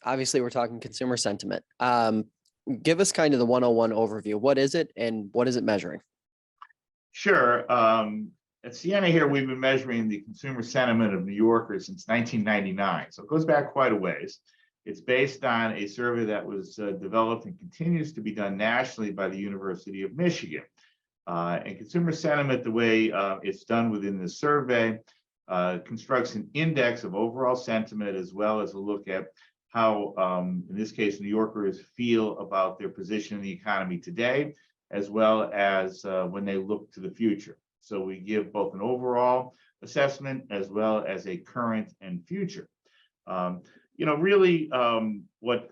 Obviously, we're talking consumer sentiment. Give us kind of the 101 overview. What is it and what is it measuring? Sure. At Siena here, we've been measuring the consumer sentiment of New Yorkers since 1999. So it goes back quite a ways. It's based on a survey that was developed and continues to be done nationally by the University of Michigan. And consumer sentiment, the way it's done within the survey, constructs an index of overall sentiment as well as a look at how, in this case, New Yorkers feel about their position in the economy today, as well as when they look to the future. So we give both an overall assessment as well as a current and future. Really, what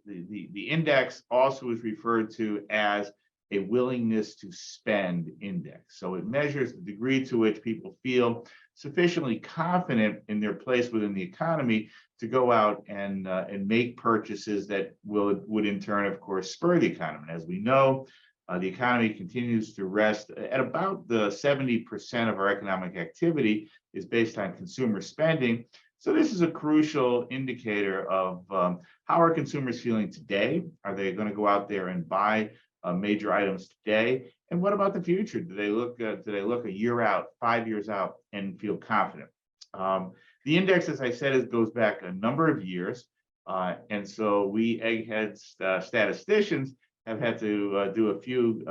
the index also is referred to as a willingness to spend index. So it measures the degree to which people feel sufficiently confident in their place within the economy to go out and make purchases that would in turn, of course, spur the economy. As we know, the economy continues to rest at about the 70% of our economic activity is based on consumer spending. So this is a crucial indicator of how are consumers feeling today? Are they going to go out there and buy major items today? And what about the future? Do they look a year out, 5 years out, and feel confident? The index, as I said, goes back a number of years, and so we egghead statisticians have had to do a few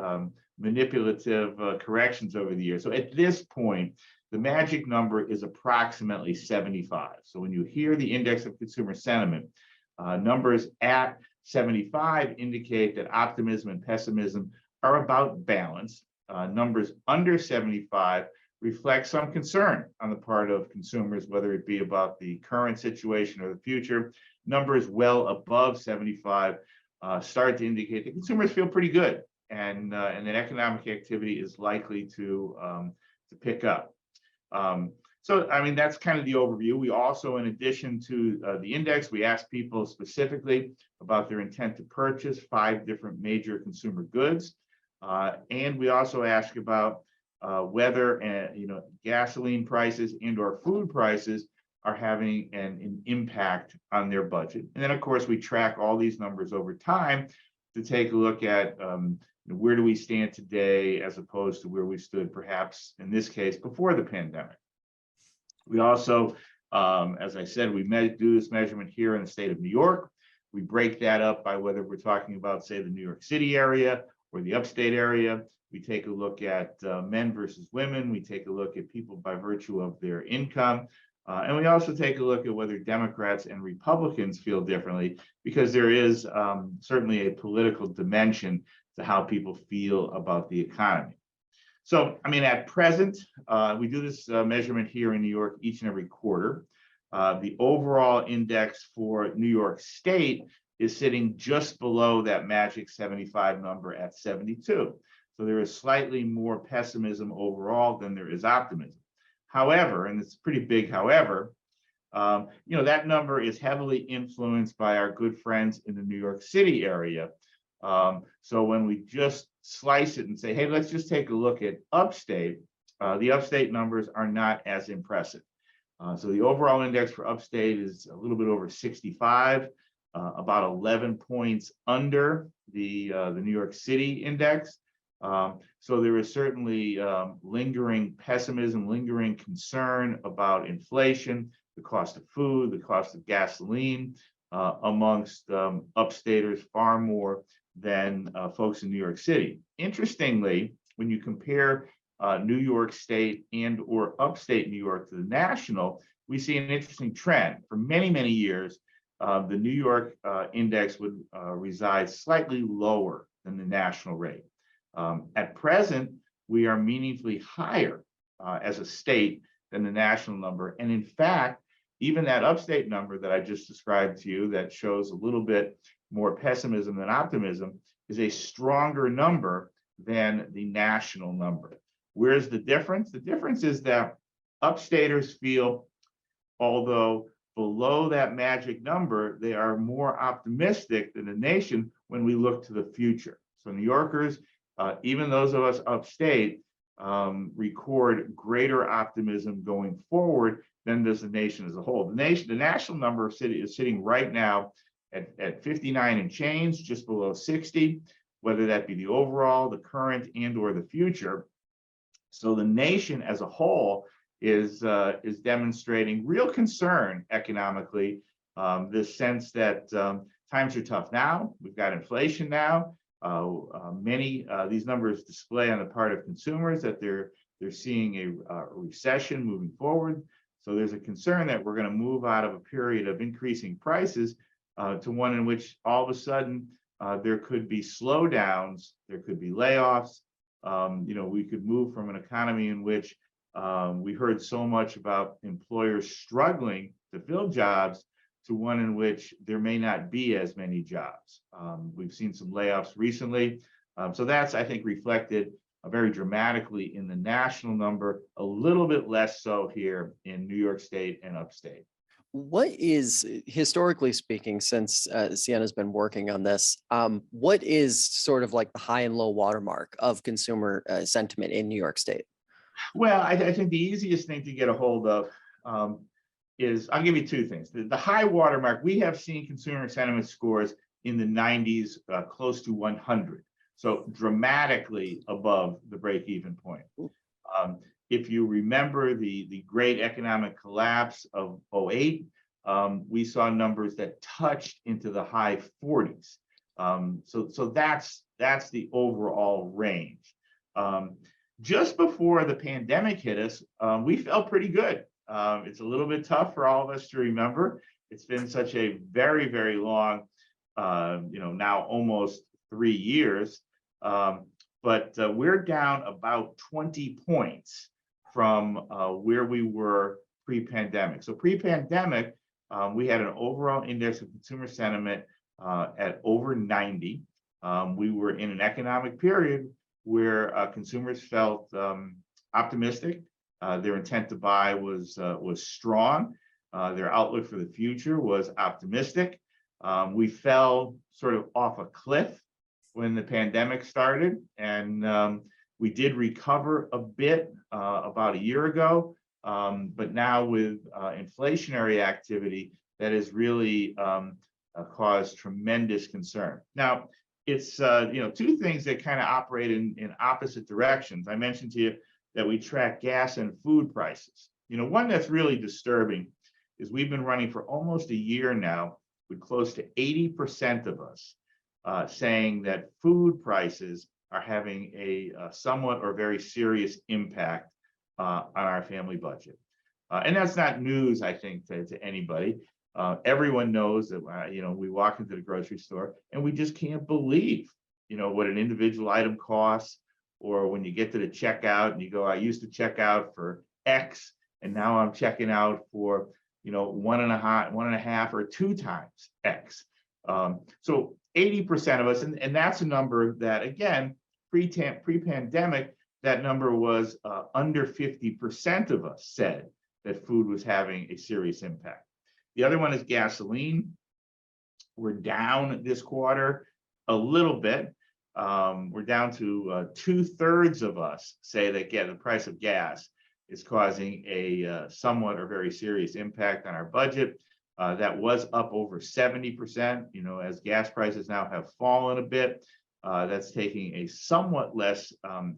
manipulative corrections over the years. So at this point, the magic number is approximately 75. So when you hear the index of consumer sentiment, numbers at 75 indicate that optimism and pessimism are about balance. Numbers under 75 reflect some concern on the part of consumers, whether it be about the current situation or the future. Numbers well above 75 start to indicate that consumers feel pretty good and that economic activity is likely to pick up. So, I mean, that's kind of the overview. We also, in addition to the index, we asked people specifically about their intent to purchase 5 different major consumer goods. And we also asked about whether, gasoline prices and or food prices are having an impact on their budget. And then, of course, we track all these numbers over time to take a look at where do we stand today as opposed to where we stood, perhaps, in this case, before the pandemic. We also, as I said, we do this measurement here in the state of New York. We break that up by whether we're talking about, say, the New York City area or the upstate area. We take a look at men versus women. We take a look at people by virtue of their income. And we also take a look at whether Democrats and Republicans feel differently, because there is certainly a political dimension to how people feel about the economy. So, I mean, at present, we do this measurement here in New York each and every quarter. The overall index for New York State is sitting just below that magic 75 number at 72. So there is slightly more pessimism overall than there is optimism. However, and it's pretty big, however, that number is heavily influenced by our good friends in the New York City area. So when we just slice it and say, hey, let's just take a look at upstate, the upstate numbers are not as impressive. So the overall index for upstate is a little bit over 65, about 11 points under the New York City index. So there is certainly lingering pessimism, lingering concern about inflation, the cost of food, the cost of gasoline amongst upstaters far more than folks in New York City. Interestingly, when you compare New York State and or upstate New York to the national, we see an interesting trend. For many, many years, the New York index would reside slightly lower than the national rate. At present, we are meaningfully higher as a state than the national number. And in fact, even that upstate number that I just described to you that shows a little bit more pessimism than optimism is a stronger number than the national number. Where's the difference? The difference is that upstaters feel, although below that magic number, they are more optimistic than the nation when we look to the future. So New Yorkers, even those of us upstate, record greater optimism going forward than does the nation as a whole. The national number of is sitting right now at 59 and change, just below 60, whether that be the overall, the current, and or the future. So the nation as a whole is demonstrating real concern economically. This sense that times are tough now. We've got inflation now. Many these numbers display on the part of consumers that they're seeing a recession moving forward. So there's a concern that we're going to move out of a period of increasing prices to one in which all of a sudden there could be slowdowns, there could be layoffs. We could move from an economy in which we heard so much about employers struggling to fill jobs to one in which there may not be as many jobs. We've seen some layoffs recently. So that's, I think, reflected very dramatically in the national number, a little bit less so here in New York State and upstate. What is, historically speaking, since Siena's been working on this, what is sort of like the high and low watermark of consumer sentiment in New York State? Well, I think the easiest thing to get a hold of is, I'll give you two things. The high watermark, we have seen consumer sentiment scores in the 90s, close to 100. So dramatically above the break-even point. If you remember the great economic collapse of 2008, we saw numbers that touched into the high 40s. So that's the overall range. Just before the pandemic hit us, we felt pretty good. It's a little bit tough for all of us to remember. It's been such a very, very long, now almost 3 years. But we're down about 20 points from where we were pre-pandemic. So pre-pandemic, we had an overall index of consumer sentiment at over 90. We were in an economic period where consumers felt optimistic. Their intent to buy was strong. Their outlook for the future was optimistic. We fell sort of off a cliff when the pandemic started, and we did recover a bit about a year ago, but now with inflationary activity, that has really caused tremendous concern. Now, it's two things that kind of operate in opposite directions. I mentioned to you that we track gas and food prices. One that's really disturbing is we've been running for almost a year now with close to 80% of us saying that food prices are having a somewhat or very serious impact on our family budget. And that's not news, I think, to anybody. Everyone knows that, we walk into the grocery store and we just can't believe, what an individual item costs, or when you get to the checkout and you go, I used to check out for X, and now I'm checking out for, 1.5 or 2 times X. So 80% of us, and that's a number that, again, pre-pandemic, that number was under 50% of us said that food was having a serious impact. The other one is gasoline. We're down this quarter a little bit. We're down to 2/3 of us say that the price of gas is causing a somewhat or very serious impact on our budget. That was up over 70%. As gas prices now have fallen a bit, that's taking a somewhat less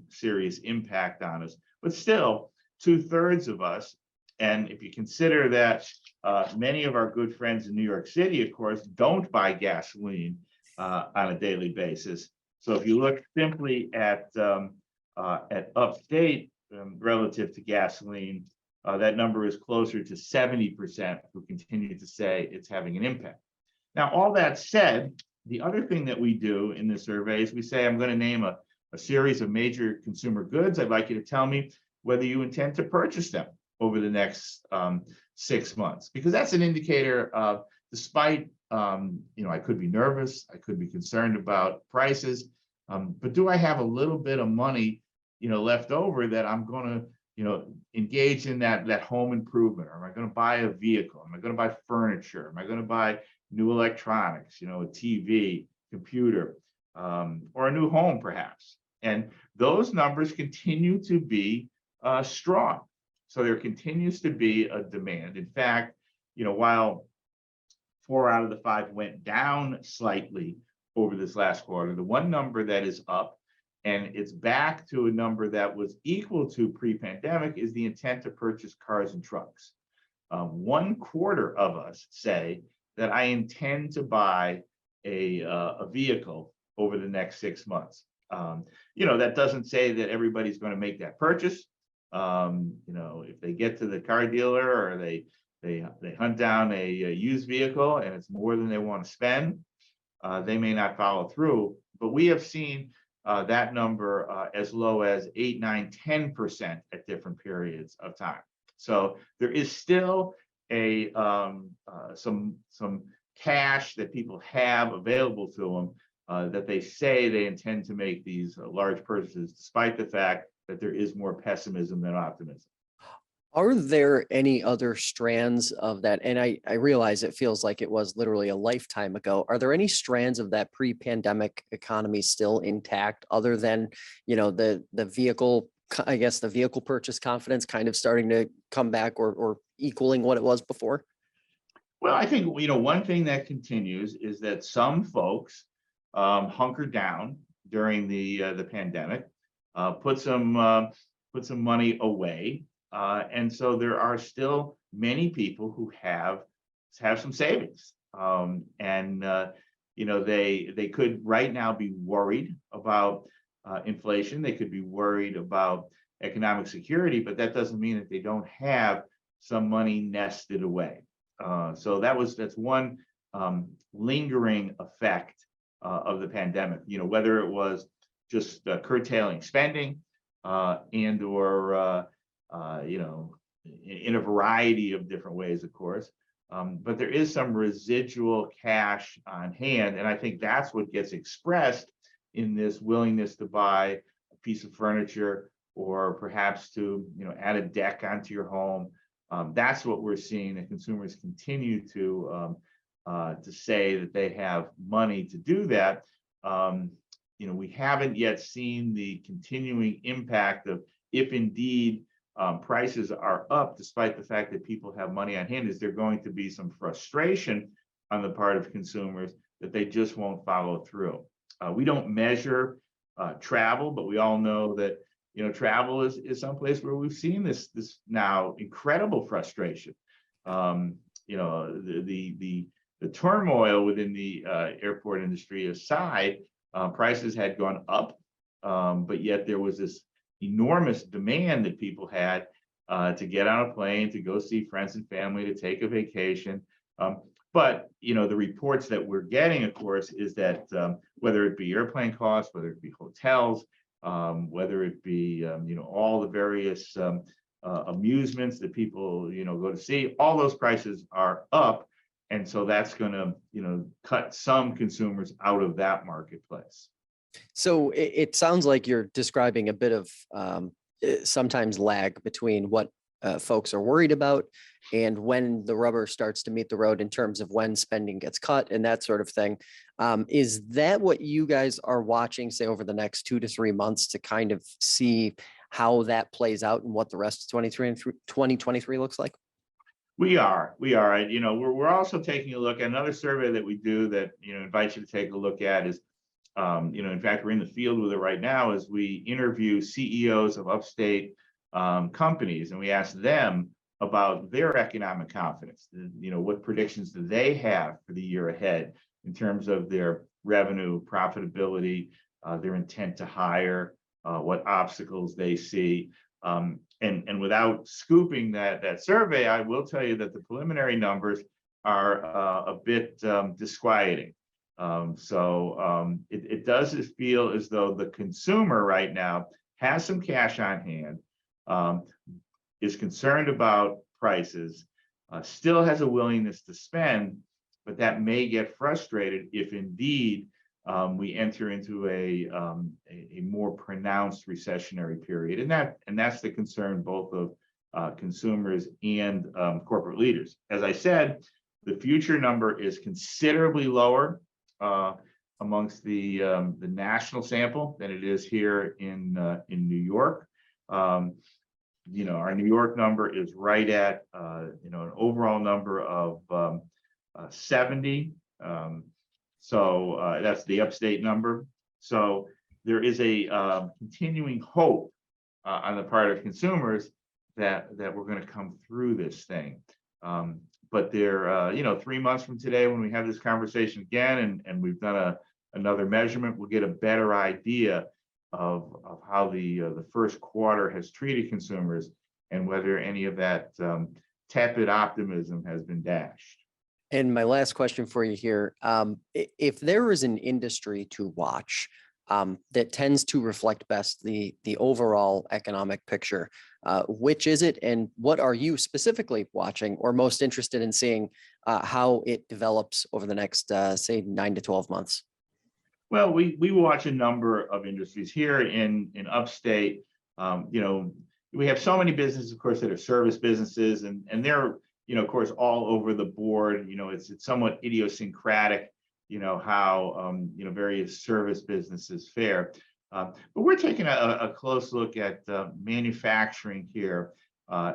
serious impact on us, but still 2/3 of us. And if you consider that many of our good friends in New York City, of course, don't buy gasoline on a daily basis. So if you look simply at upstate relative to gasoline, that number is closer to 70% who continue to say it's having an impact. Now, all that said, the other thing that we do in this survey is we say, I'm going to name a series of major consumer goods. I'd like you to tell me whether you intend to purchase them over the next 6 months, because that's an indicator of, despite, I could be nervous, I could be concerned about prices, but do I have a little bit of money, left over that I'm going to, engage in that home improvement? Or am I going to buy a vehicle? Am I going to buy furniture? Am I going to buy new electronics, a TV, computer, or a new home perhaps? And those numbers continue to be strong. So there continues to be a demand. In fact, while 4 out of the 5 went down slightly over this last quarter, the one number that is up, and it's back to a number that was equal to pre-pandemic, is the intent to purchase cars and trucks. 1/4 of us say that I intend to buy a vehicle over the next 6 months. That doesn't say that everybody's going to make that purchase. If they get to the car dealer or they hunt down a used vehicle and it's more than they want to spend, they may not follow through. But we have seen that number as low as 8, 9, 10% at different periods of time. So there is still some cash that people have available to them, that they say they intend to make these large purchases, despite the fact that there is more pessimism than optimism. Are there any other strands of that? And I realize it feels like it was literally a lifetime ago. Are there any strands of that pre-pandemic economy still intact, other than, the vehicle, I guess the vehicle purchase confidence kind of starting to come back or equaling what it was before? Well, I think, one thing that continues is that some folks hunkered down during the pandemic, put some money away. And so there are still many people who have some savings. They could right now be worried about inflation. They could be worried about economic security, but that doesn't mean that they don't have some money nested away. So that's one lingering effect of the pandemic, whether it was just curtailing spending and or in a variety of different ways, of course. But there is some residual cash on hand. And I think that's what gets expressed in this willingness to buy a piece of furniture, or perhaps to add a deck onto your home. That's what we're seeing, that consumers continue to say that they have money to do that. We haven't yet seen the continuing impact of, if indeed prices are up, despite the fact that people have money on hand, is there going to be some frustration on the part of consumers that they just won't follow through. We don't measure travel, but we all know that travel is someplace where we've seen this now incredible frustration. The turmoil within the airport industry aside, prices had gone up, but yet there was this enormous demand that people had to get on a plane, to go see friends and family, to take a vacation. But the reports that we're getting, of course, is that whether it be airplane costs, whether it be hotels, whether it be all the various amusements that people go to see, all those prices are up, and so that's going to cut some consumers out of that marketplace. So it sounds like you're describing a bit of sometimes lag between what folks are worried about and when the rubber starts to meet the road in terms of when spending gets cut and that sort of thing. Is that what you guys are watching, say, over the next 2 to 3 months, to kind of see how that plays out and what the rest of 2023 looks like? We are. We're also taking a look at another survey that we do that invites you to take a look at. Is in fact, we're in the field with it right now, as we interview CEOs of upstate companies, and we ask them about their economic confidence. What predictions do they have for the year ahead in terms of their revenue, profitability, their intent to hire, what obstacles they see. And without scooping that survey, I will tell you that the preliminary numbers are a bit disquieting. It does feel as though the consumer right now has some cash on hand, is concerned about prices, still has a willingness to spend, but that may get frustrated if indeed we enter into a more pronounced recessionary period, and that's the concern both of consumers and corporate leaders. As I said, the future number is considerably lower amongst the national sample than it is here in New York. Our New York number is right at, an overall number of 70. So that's the upstate number. So there is a continuing hope on the part of consumers that we're going to come through this thing. But there, 3 months from today, when we have this conversation again, and we've done another measurement, we'll get a better idea of how the first quarter has treated consumers and whether any of that tepid optimism has been dashed. And my last question for you here, if there is an industry to watch that tends to reflect best the overall economic picture, which is it, and what are you specifically watching or most interested in seeing how it develops over the next, say, 9 to 12 months? Well, we watch a number of industries here in Upstate. We have so many businesses, of course, that are service businesses, and they're, of course, all over the board. It's somewhat idiosyncratic, how, various service businesses fare. But we're taking a close look at manufacturing here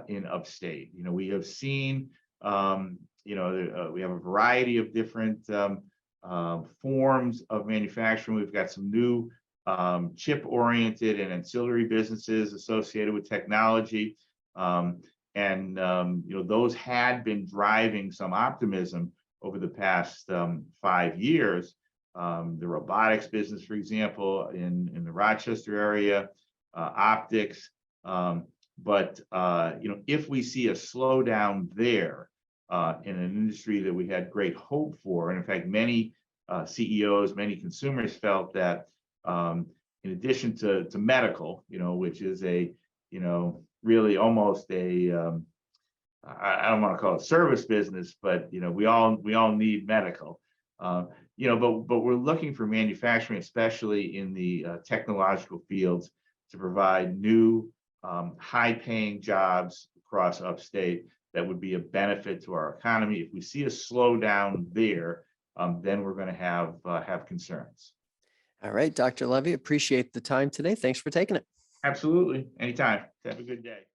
in Upstate. We have seen, we have a variety of different forms of manufacturing. We've got some new chip-oriented and ancillary businesses associated with technology. Those had been driving some optimism over the past 5 years. The robotics business, for example, in the Rochester area, optics. But if we see a slowdown there in an industry that we had great hope for, and in fact, many CEOs, many consumers felt that in addition to medical, which is a, really almost a, I don't want to call it service business, but we all need medical. But we're looking for manufacturing, especially in the technological fields, to provide new high-paying jobs across Upstate that would be a benefit to our economy. If we see a slowdown there, then we're going to have concerns. All right, Dr. Levy, appreciate the time today. Thanks for taking it. Absolutely. Anytime. Have a good day.